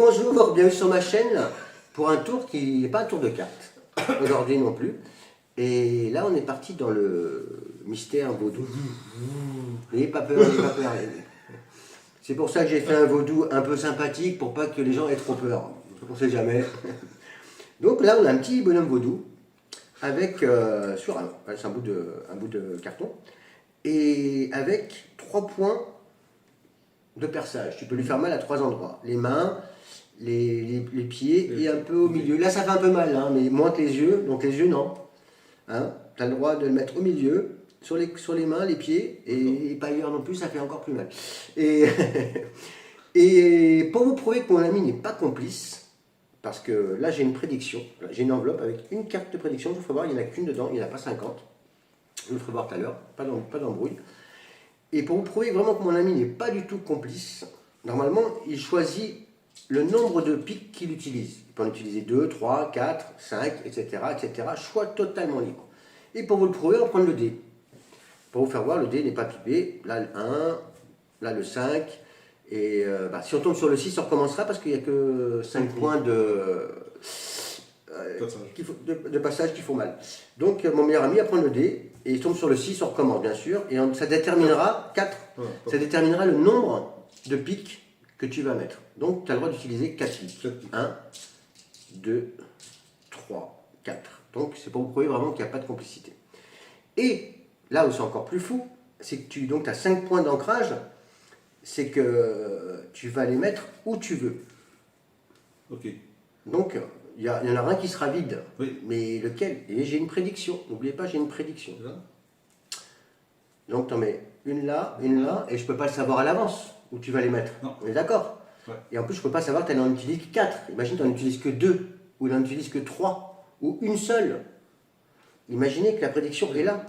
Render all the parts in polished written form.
bonjour, bienvenue sur ma chaîne pour un tour qui n'est pas un tour de cartes, aujourd'hui non plus. Et là on est parti dans le mystère vaudou. N'ayez pas peur, n'ayez pas peur. C'est pour ça que j'ai fait un vaudou un peu sympathique pour pas que les gens aient trop peur. On ne sait jamais. Donc là on a un petit bonhomme vaudou avec sur c'est un bout de carton et avec 3 points de perçage. Tu peux lui faire mal à 3 endroits. Les mains, les pieds et un peu au milieu. Là ça fait un peu mal, hein, mais moins que les yeux. Donc les yeux non. Hein, tu as le droit de le mettre au milieu, sur les mains, les pieds, et pas ailleurs non plus, ça fait encore plus mal. Et, et pour vous prouver que mon ami n'est pas complice, parce que là j'ai une prédiction, j'ai une enveloppe avec une carte de prédiction, je vous ferai voir, il n'y en a qu'une dedans, il n'y en a pas 50. Je vous le ferai voir tout à l'heure, pas d'embrouille. Et pour vous prouver vraiment que mon ami n'est pas du tout complice, normalement il choisit le nombre de piques qu'il utilise. Il peut en utiliser 2, 3, 4, 5, etc., etc. Choix totalement libre. Et pour vous le prouver, on prend le dé. Pour vous faire voir, le dé n'est pas pipé. Là, le 1, là, le 5. Et si on tombe sur le 6, on recommencera parce qu'il n'y a que 5 points de passage qui font mal. Donc, mon meilleur ami va prendre le dé et il tombe sur le 6, on recommence, bien sûr. Et ça déterminera 4. Ça déterminera le nombre de piques que tu vas mettre. Donc, tu as le droit d'utiliser 4 piques. 1, 2, 3, 4. Donc, c'est pour vous prouver vraiment qu'il n'y a pas de complicité. Et là où c'est encore plus fou, c'est que tu as 5 points d'ancrage, c'est que tu vas les mettre où tu veux. Ok. Donc, il y en a un qui sera vide. Oui. Mais lequel? Et j'ai une prédiction. N'oubliez pas, j'ai une prédiction. Là. Donc, tu en mets une là, et je ne peux pas le savoir à l'avance où tu vas les mettre. Non. On est d'accord? Ouais. Et en plus, je ne peux pas savoir que tu n'en utilises que 4. Imagine, tu n'en utilises que 2, ou tu n'en utilises que 3, ou une seule. Imaginez que la prédiction est là.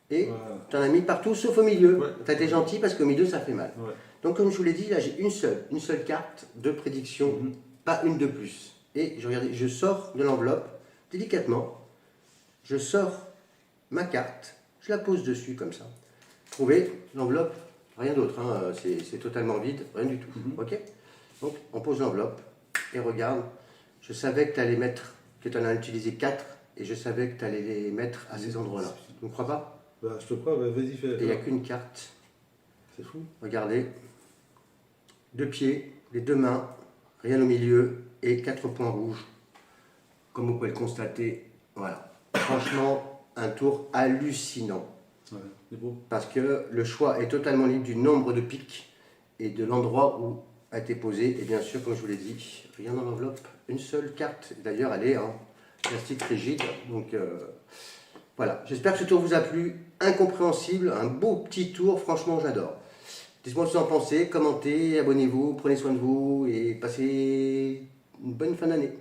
Et Voilà. tu en as mis partout, sauf au milieu. Ouais. Tu as été gentil parce qu'au milieu, ça fait mal. Ouais. Donc, comme je vous l'ai dit, là, j'ai une seule carte de prédiction, pas une de plus. Et je sors de l'enveloppe, délicatement, je sors ma carte, je la pose dessus comme ça. Trouvez l'enveloppe, rien d'autre, hein, c'est totalement vide, rien du tout. Ok? Donc, on pose l'enveloppe et regarde, je savais que tu allais mettre, que tu en as utilisé 4, et je savais que tu allais les mettre à ces endroits-là. Tu ne me crois pas? Bah, je te crois, bah, vas-y, fais. Et il n'y a qu'une carte. C'est fou. Regardez. 2 pieds, les 2 mains, rien au milieu et 4 points rouges. Comme vous pouvez le constater, voilà. Franchement, un tour hallucinant. Ouais, c'est beau. Parce que le choix est totalement libre du nombre de piques et de l'endroit où a été posé. Et bien sûr, comme je vous l'ai dit, rien dans l'enveloppe, une seule carte. D'ailleurs, elle est en plastique rigide. Donc voilà, j'espère que ce tour vous a plu. Incompréhensible, un beau petit tour, franchement j'adore. Dites-moi ce que vous en pensez, commentez, abonnez-vous, prenez soin de vous et passez une bonne fin d'année.